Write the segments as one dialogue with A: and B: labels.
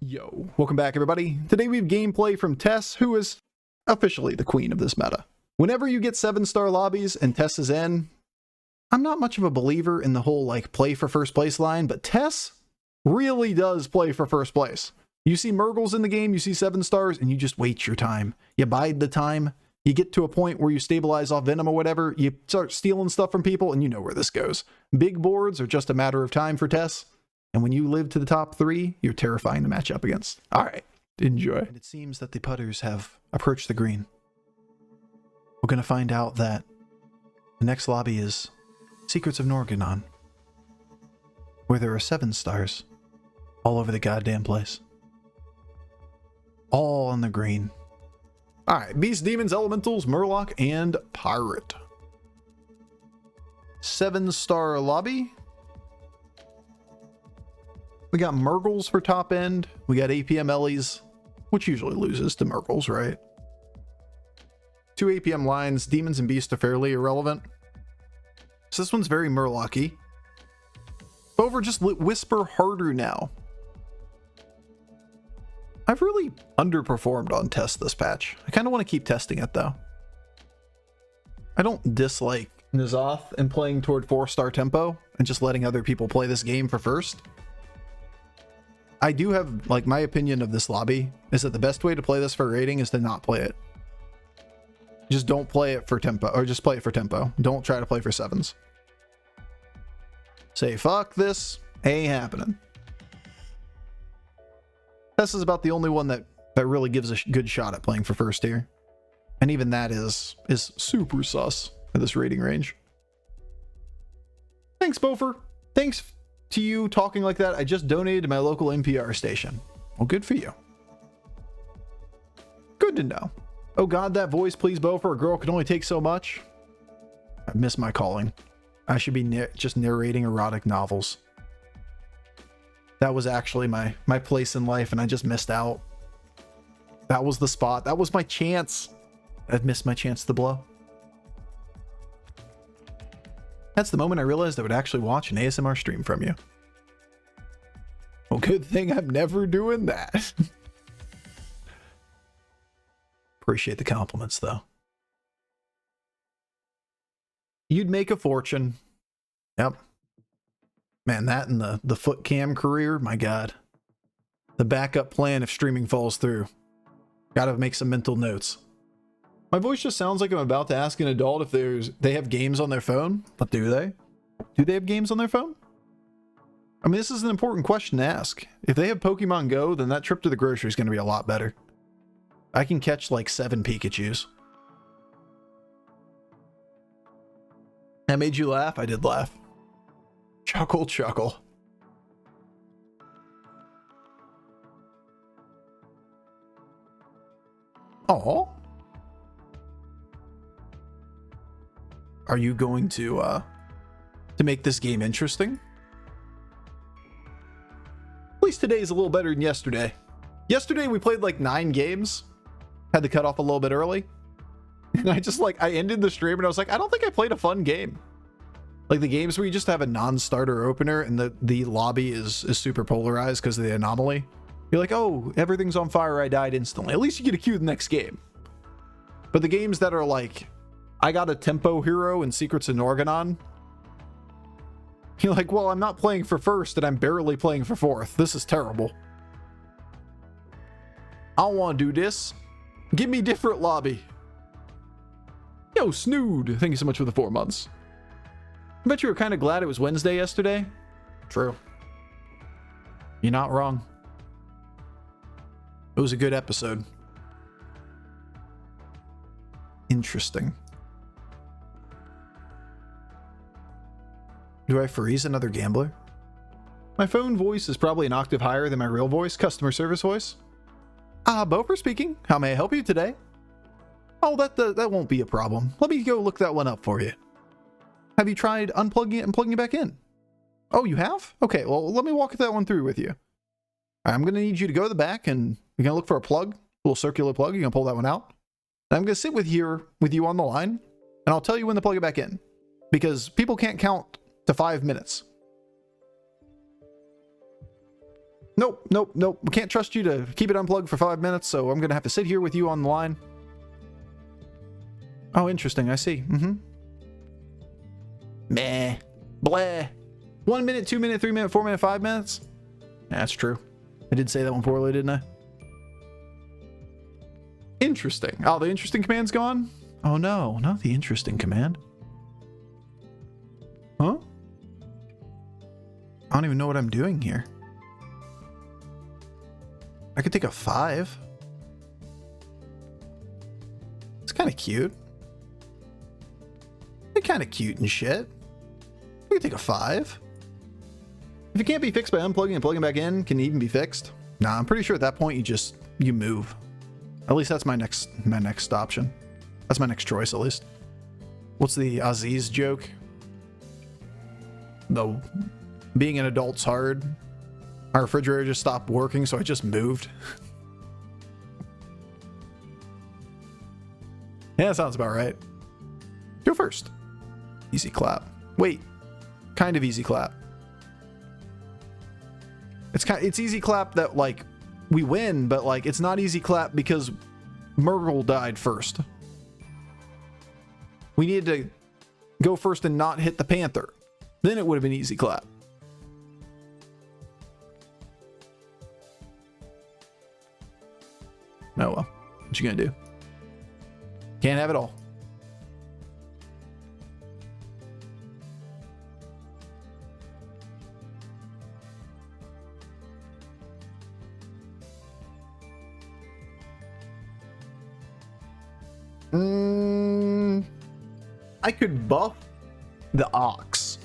A: Yo, welcome back everybody. Today we have gameplay from Tess, who is officially the queen of this meta. Whenever you get 7-star lobbies and Tess is in, I'm not much of a believer in the whole like play for first place line, but Tess really does play for first place. You see Murgles in the game, you see 7 stars, and you just wait your time. You bide the time, you get to a point where you stabilize off Venom or whatever, you start stealing stuff from people, and you know where this goes. Big boards are just a matter of time for Tess. And when you live to the top 3, you're terrifying to match up against. All right, enjoy. And it seems that the putters have approached the green. We're going to find out that the next lobby is Secrets of Norganon, where there are 7 stars all over the goddamn place. All on the green. All right, Beast, Demons, Elementals, Murloc, and Pirate. 7-star lobby. We got Murgles for top end. We got APM Ellies, which usually loses to Murgles, right? 2 APM lines. Demons and Beasts are fairly irrelevant. So this one's very Murloc-y. Bofur, just whisper harder now. I've really underperformed on Tess this patch. I kind of want to keep testing it though. I don't dislike N'Zoth and playing toward 4-star tempo and just letting other people play this game for first. I do have, like, my opinion of this lobby is that the best way to play this for rating is to not play it. Just don't play it for tempo, or just play it for tempo. Don't try to play for 7s. Say, fuck this, ain't happening. This is about the only one that really gives a good shot at playing for first tier. And even that is super sus at this rating range. Thanks, Bofur. Thanks to you talking like that. I just donated to my local NPR station. Well, good for you. Good to know. Oh god, that voice, please, Bofur. A girl can only take so much. I miss my calling. I should be just narrating erotic novels. That was actually my place in life, and I just missed out. That was the spot. That was my chance. I've missed my chance to blow. That's the moment I realized I would actually watch an ASMR stream from you. Well, good thing I'm never doing that. Appreciate the compliments, though. You'd make a fortune. Yep. Man, that and the foot cam career, my god. The backup plan if streaming falls through. Gotta make some mental notes. My voice just sounds like I'm about to ask an adult if they have games on their phone, but do they? Do they have games on their phone? I mean, this is an important question to ask. If they have Pokemon Go, then that trip to the grocery is going to be a lot better. I can catch like 7 Pikachus. That made you laugh? I did laugh. Chuckle, chuckle. Aw. Are you going to make this game interesting? At least today is a little better than yesterday. Yesterday we played like 9 games. Had to cut off a little bit early. And I ended the stream and I was like, I don't think I played a fun game. Like the games where you just have a non-starter opener and the lobby is super polarized because of the anomaly. You're like, oh, everything's on fire, I died instantly. At least you get a queue the next game. But the games that are like, I got a tempo hero in Secrets of Norganon. You're like, well, I'm not playing for first and I'm barely playing for fourth. This is terrible. I don't want to do this. Give me different lobby. Yo, Snood, thank you so much for the 4 months. I bet you were kind of glad it was Wednesday yesterday. True. You're not wrong. It was a good episode. Interesting. Do I freeze another gambler? My phone voice is probably an octave higher than my real voice, customer service voice. Bofur speaking. How may I help you today? Oh, that won't be a problem. Let me go look that one up for you. Have you tried unplugging it and plugging it back in? Oh, you have? Okay, well, let me walk that one through with you. I'm going to need you to go to the back and you're going to look for a plug, a little circular plug. You're going to pull that one out. And I'm going to sit with you on the line, and I'll tell you when to plug it back in. Because people can't count to 5 minutes. Nope, nope, nope. We can't trust you to keep it unplugged for 5 minutes, so I'm going to have to sit here with you on the line. Oh, interesting. I see. Mm-hmm. Meh. Bleh. 1 minute, 2 minute, 3 minute, 4 minute, 5 minutes? That's true. I did say that one poorly, didn't I? Interesting. Oh, the interesting command's gone? Oh no, not the interesting command. Huh? I don't even know what I'm doing here. I could take a 5. It's kind of cute. It's kind of cute and shit. I could take a 5. If it can't be fixed by unplugging and plugging back in, can it even be fixed? Nah, I'm pretty sure at that point you move. At least that's my next option. That's my next choice, at least. What's the Aziz joke? The being an adult's hard. Our refrigerator just stopped working, so I just moved. Yeah, that sounds about right. Go first. Easy clap. Wait, kind of easy clap. It's easy clap that like we win, but like it's not easy clap because Murgle died first. We needed to go first and not hit the Panther. Then it would have been easy clap. Oh well, what you gonna do? Can't have it all. I could buff the ox.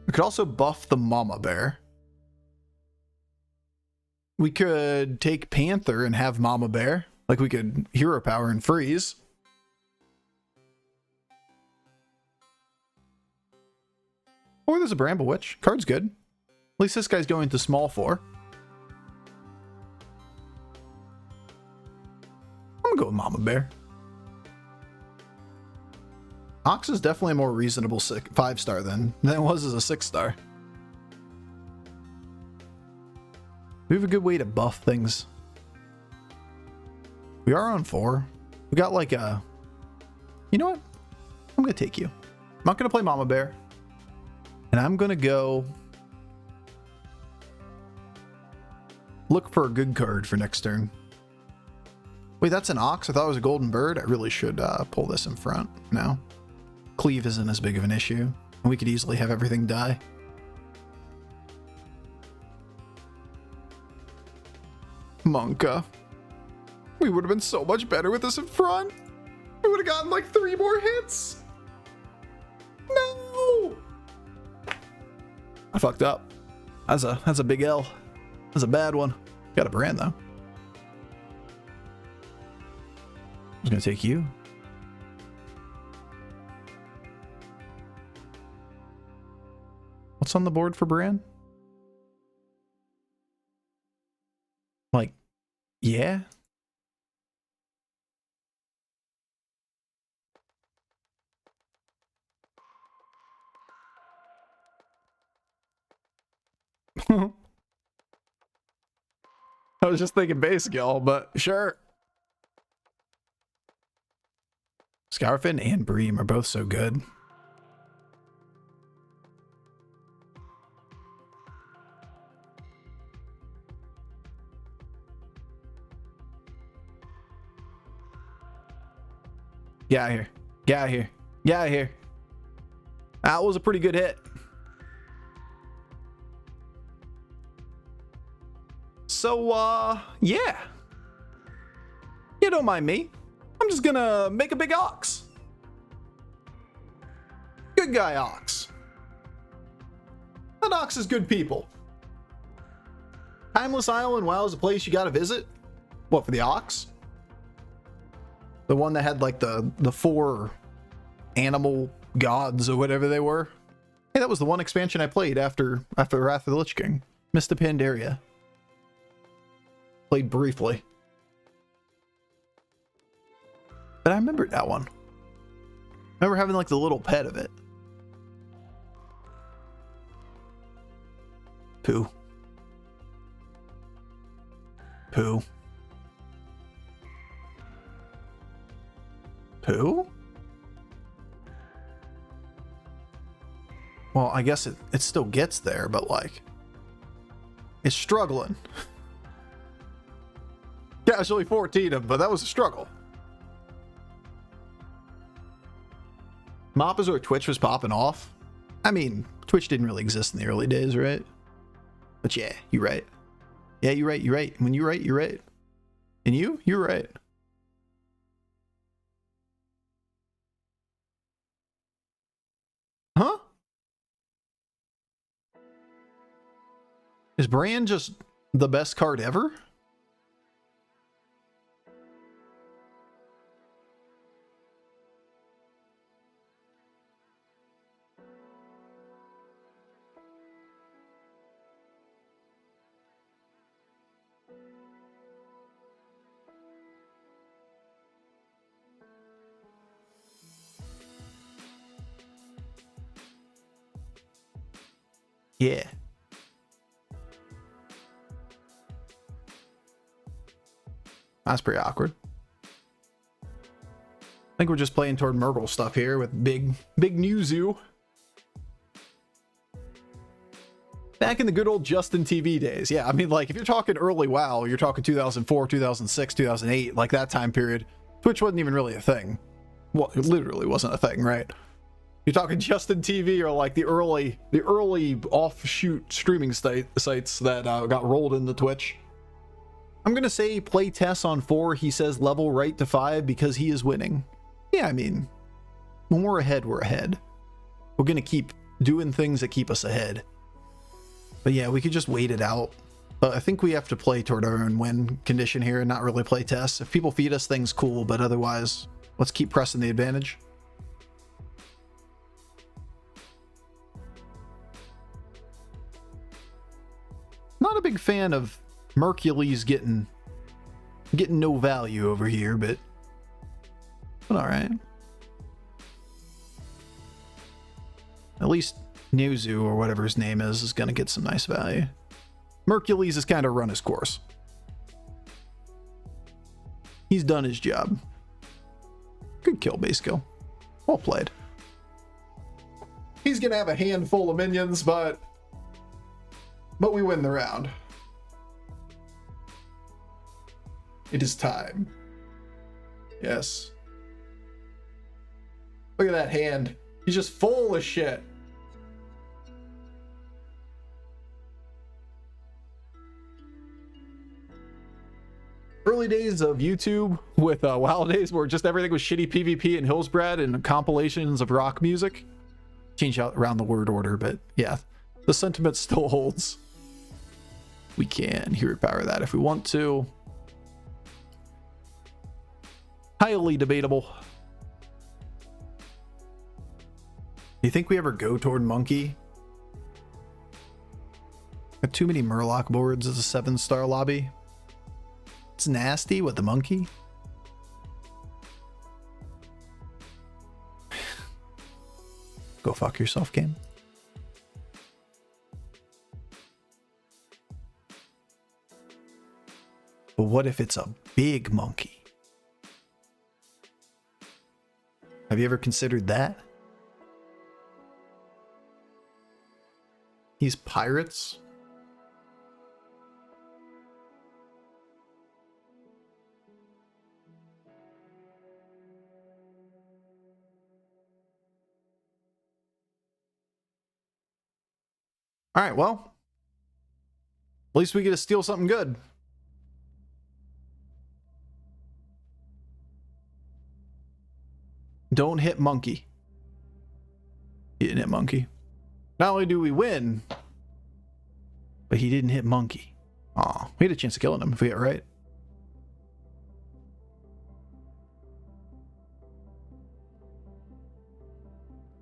A: We could also buff the mama bear. We could take Panther and have Mama Bear. Like we could hero power and freeze. Or there's a Bramble Witch. Card's good. At least this guy's going to small 4. I'm gonna go with Mama Bear. Ox is definitely a more reasonable 5-star than it was as a 6-star. We have a good way to buff things. We are on 4. We got like a... You know what? I'm going to take you. I'm not going to play Mama Bear. And I'm going to go... look for a good card for next turn. Wait, that's an ox? I thought it was a golden bird. I really should pull this in front now. Cleave isn't as big of an issue. And we could easily have everything die. Monka. We would have been so much better with this in front. We would have gotten like 3 more hits. No! I fucked up. That's a big L. That's a bad one. Got a brand though. I was gonna take you. What's on the board for brand? Like, yeah. I was just thinking base skill, but sure. Scarfin and Bream are both so good. Get out of here. Get out of here. Get out of here. That was a pretty good hit. So, yeah. You don't mind me. I'm just gonna make a big ox. Good guy ox. That ox is good people. Timeless Island, WoW is a place you gotta visit. What, for the ox? The one that had like the 4 animal gods or whatever they were. Hey, that was the one expansion I played after Wrath of the Lich King. Missed the Pandaria. Played briefly. But I remembered that one. I remember having like the little pet of it. Poo. Poo. Poo? Well, I guess it still gets there, but like, it's struggling. Casually 14 of them, but that was a struggle. Mop is where Twitch was popping off. I mean, Twitch didn't really exist in the early days, right? But yeah, you're right. Yeah, you're right, you're right. When you're right, you're right. And you're right. Huh? Is Bran just the best card ever? Yeah. That's pretty awkward. I think we're just playing toward Murgle stuff here with big Newzoo. Back in the good old Justin TV days. Yeah, I mean, like, if you're talking early WoW, you're talking 2004, 2006, 2008, like that time period, Twitch wasn't even really a thing. Well, it literally wasn't a thing, right? You're talking Justin TV or like the early offshoot streaming sites that got rolled into Twitch. I'm gonna say play Tess on 4. He says level right to 5 because he is winning. Yeah, I mean, when we're ahead, we're ahead. We're gonna keep doing things that keep us ahead. But yeah, we could just wait it out. But I think we have to play toward our own win condition here and not really play Tess. If people feed us things, cool, but otherwise, let's keep pressing the advantage. Not a big fan of Mercules getting no value over here, but all right. At least Newzoo or whatever his name is gonna get some nice value. Mercules has kind of run his course. He's done his job. Good kill, base kill. Well played. He's gonna have a handful of minions, but we win the round. It is time. Yes. Look at that hand. He's just full of shit. Early days of YouTube with WoW days where just everything was shitty PvP and Hillsbrad and compilations of rock music. Change out around the word order, but yeah, the sentiment still holds. We can hero power that if we want to. Highly debatable. Do you think we ever go toward Monkey? Got too many Murloc boards as a 7-star lobby. It's nasty with the Monkey. Go fuck yourself, game. But what if it's a big monkey? Have you ever considered that? He's pirates. All right, well, at least we get to steal something good. Don't hit monkey. He didn't hit monkey. Not only do we win, but he didn't hit monkey. Aw, we had a chance of killing him if we get it right.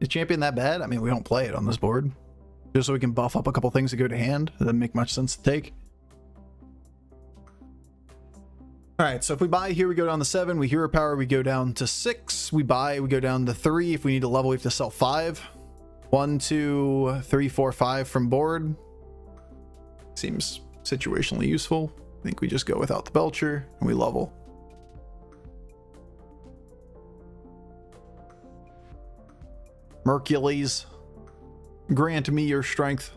A: Is champion that bad? I mean, we don't play it on this board. Just so we can buff up a couple things that go to hand. That doesn't make much sense to take. Alright, so if we buy here, we go down to 7. We hero power, we go down to 6. We buy, we go down to 3. If we need to level, we have to sell 5. 1, 2, 3, 4, 5 from board. Seems situationally useful. I think we just go without the Belcher and we level. Mercules, grant me your strength.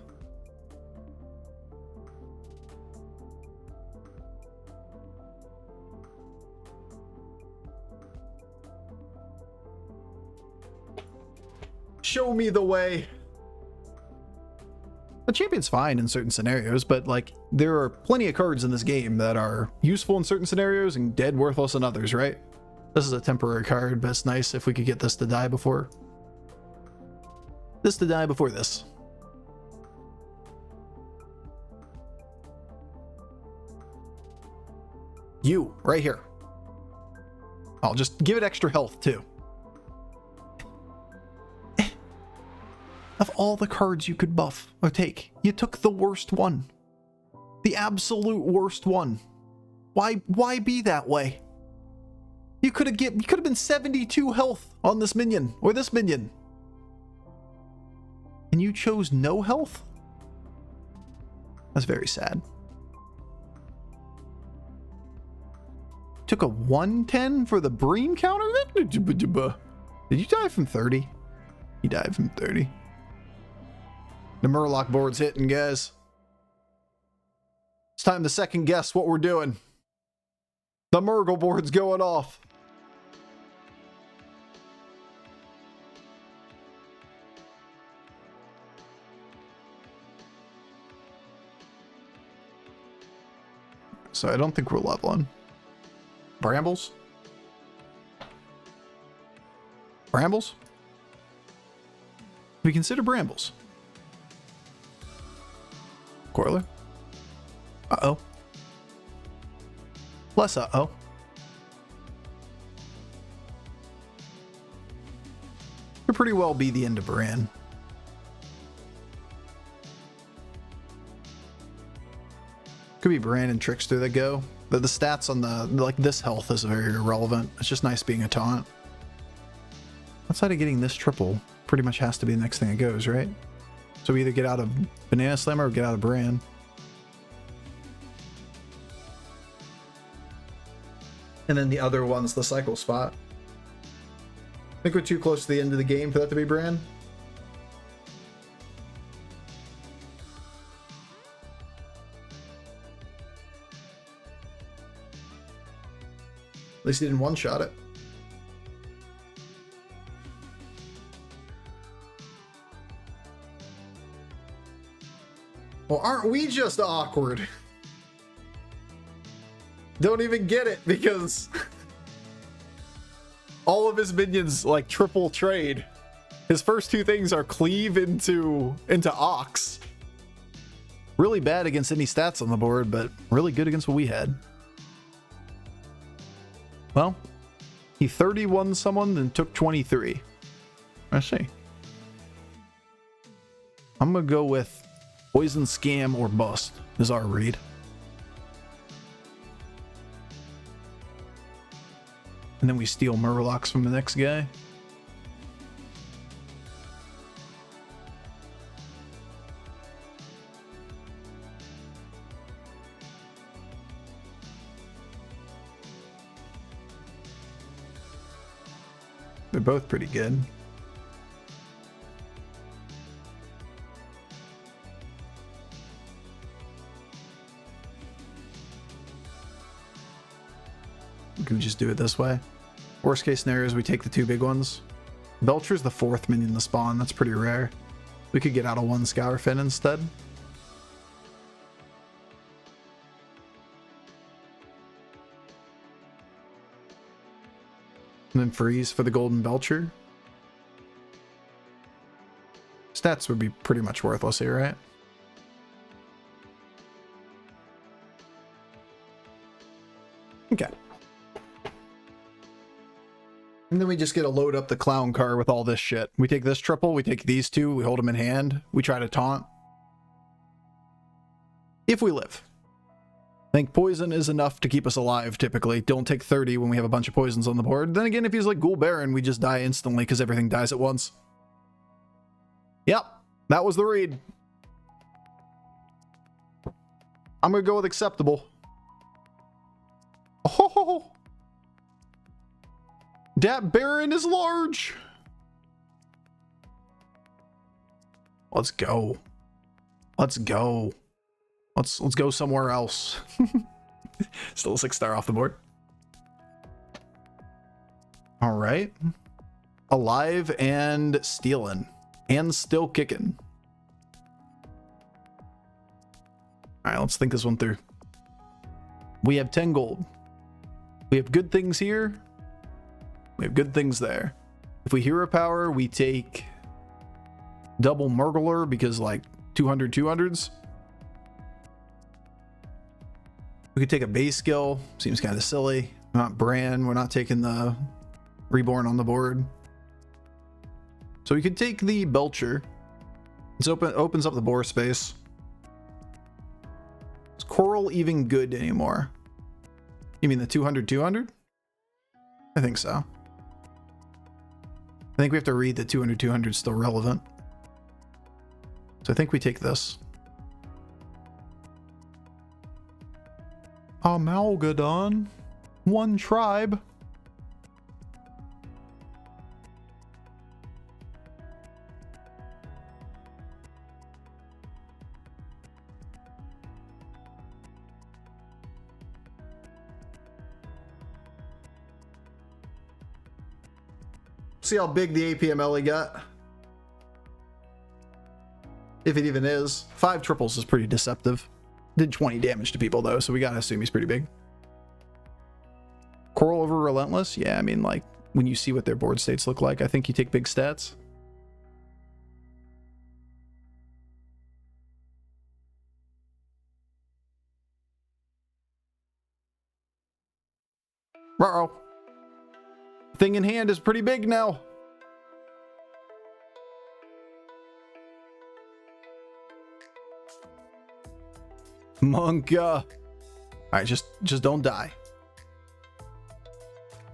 A: Show me the way. The champion's fine in certain scenarios, but like there are plenty of cards in this game that are useful in certain scenarios and dead worthless in others, right? This is a temporary card, but it's nice if we could get this to die before. This to die before this. You, right here. I'll just give it extra health too. Of all the cards you could buff or take, you took the worst one. The absolute worst one. Why be that way? You could have been 72 health on this minion or this minion. And you chose no health? That's very sad. Took a 110 for the Bream counter? Did you die from 30? He died from 30. The Murloc board's hitting, guys. It's time to second guess what we're doing. The Murgle board's going off. So I don't think we're leveling. Brambles? Brambles? We consider Brambles. Coiler? Uh-oh. Less uh-oh. Could pretty well be the end of Bran. Could be Bran and Trickster that go. But the stats on the, like, this health is very irrelevant. It's just nice being a taunt. Outside of getting this triple, pretty much has to be the next thing that goes, right? So we either get out of Banana Slammer or get out of Bran. And then the other one's the cycle spot. I think we're too close to the end of the game for that to be Bran. At least he didn't one-shot it. Well, aren't we just awkward? Don't even get it because all of his minions like triple trade. His first two things are cleave into Ox. Really bad against any stats on the board, but really good against what we had. Well, he 31 someone and took 23. I see. I'm gonna go with Poison, Scam, or Bust is our read. And then we steal Murlocs from the next guy. They're both pretty good. Can we just do it this way? Worst case scenario is we take the two big ones. Belcher's the fourth minion to spawn. That's pretty rare. We could get out of one Scourfin instead. And then freeze for the golden Belcher. Stats would be pretty much worthless here, right? Okay. And then we just get to load up the clown car with all this shit. We take this triple, we take these two, we hold them in hand, we try to taunt. If we live. I think poison is enough to keep us alive, typically. Don't take 30 when we have a bunch of poisons on the board. Then again, if he's like Ghoul Baron, we just die instantly because everything dies at once. Yep, that was the read. I'm gonna go with acceptable. Oh, that Baron is large. Let's go. Let's go. Let's go somewhere else. Still a 6-star off the board. All right. Alive and stealing. And still kicking. All right, let's think this one through. We have 10 gold. We have good things here. We have good things there. If we hero power, we take double Murgler because like 200 200s. We could take a base skill. Seems kind of silly. We're not Bran. We're not taking the Reborn on the board. So we could take the Belcher. It's opens up the board space. Is Coral even good anymore? You mean the 200 200? I think so. I think we have to read that 200 200 is still relevant. So I think we take this. Amalgadon. One tribe. See how big the APML he got. If it even is. 5 triples is pretty deceptive. Did 20 damage to people though, so we gotta assume he's pretty big. Coral over Relentless? Yeah, I mean, like, when you see what their board states look like, I think you take big stats. Uh-oh. Thing in hand is pretty big now. Monka. Alright, just don't die.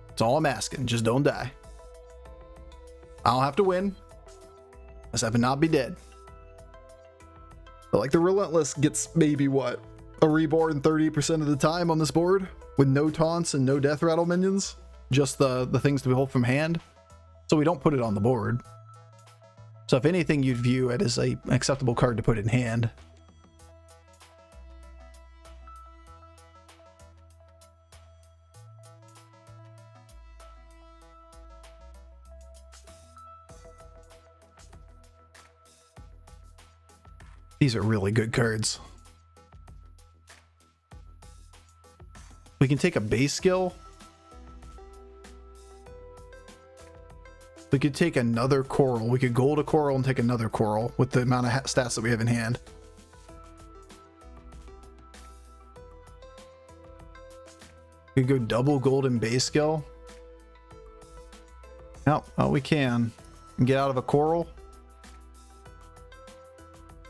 A: That's all I'm asking. Just don't die. I don't have to win. Let's have it not be dead. But like the Relentless gets maybe what? A Reborn 30% of the time on this board with no taunts and no death rattle minions. Just the things to hold from hand. So we don't put it on the board. So if anything, you'd view it as an acceptable card to put in hand. These are really good cards. We can take a base skill. We could take another Coral. We could gold a Coral and take another Coral with the amount of stats that we have in hand. We could go double golden base skill. No, oh, we can. And get out of a Coral.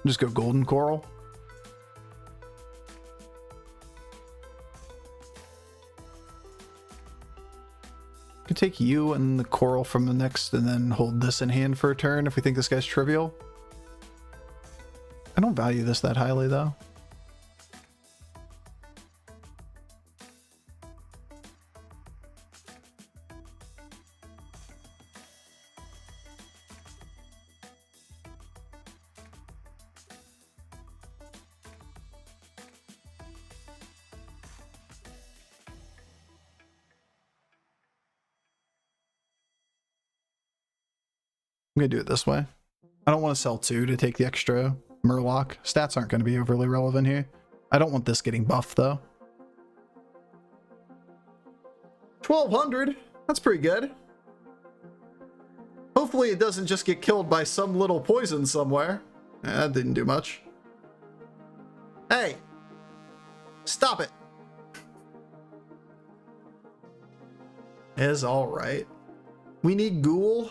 A: Just go golden Coral. Could take you and the Coral from the next and then hold this in hand for a turn if we think this guy's trivial. I don't value this that highly though. I'm gonna do it this way. I don't want to sell 2 to take the extra Murloc. Stats aren't going to be overly relevant here. I don't want this getting buffed though. 1200. That's pretty good. Hopefully it doesn't just get killed by some little poison somewhere. That didn't do much. Hey! Stop it! Is alright. We need Ghoul.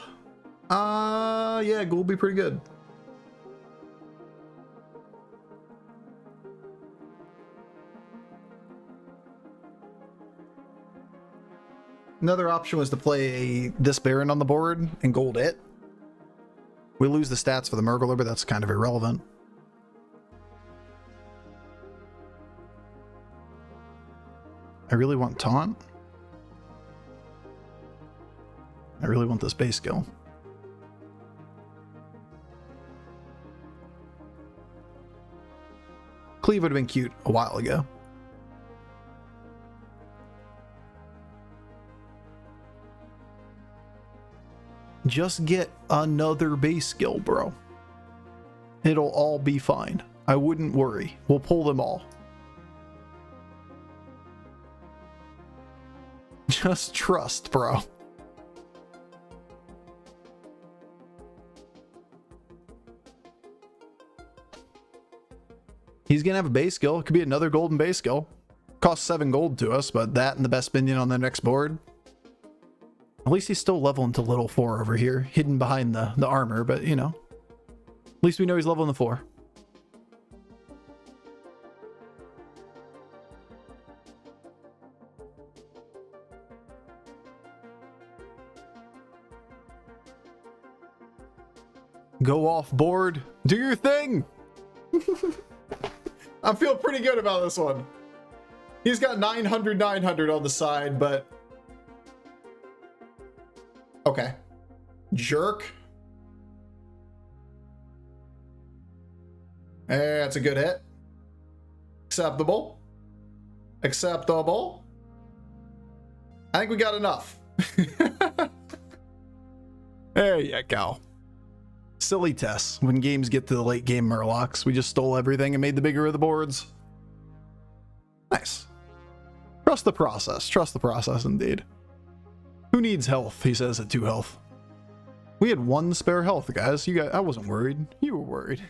A: Yeah, Ghoul will be pretty good. Another option was to play this Baron on the board and gold it. We lose the stats for the Murgler, but that's kind of irrelevant. I really want taunt. I really want this base skill. Cleave would have been cute a while ago. Just get another base skill, bro. It'll all be fine. I wouldn't worry. We'll pull them all. Just trust, bro. He's gonna have a base skill. It could be another golden base skill. Costs 7 gold to us, but that and the best minion on the next board. At least he's still leveling to level 4 over here, hidden behind the armor, but you know. At least we know he's leveling the 4. Go off board. Do your thing. I feel pretty good about this one. He's got 900 on the side, but okay. Jerk. That's a good hit. Acceptable. Acceptable. I think we got enough. There you go. Silly Tess. When games get to the late game Murlocs, we just stole everything and made the bigger of the boards. Nice. Trust the process. Trust the process indeed. Who needs health? He says at 2 health. We had 1 spare health, guys. I wasn't worried. You were worried.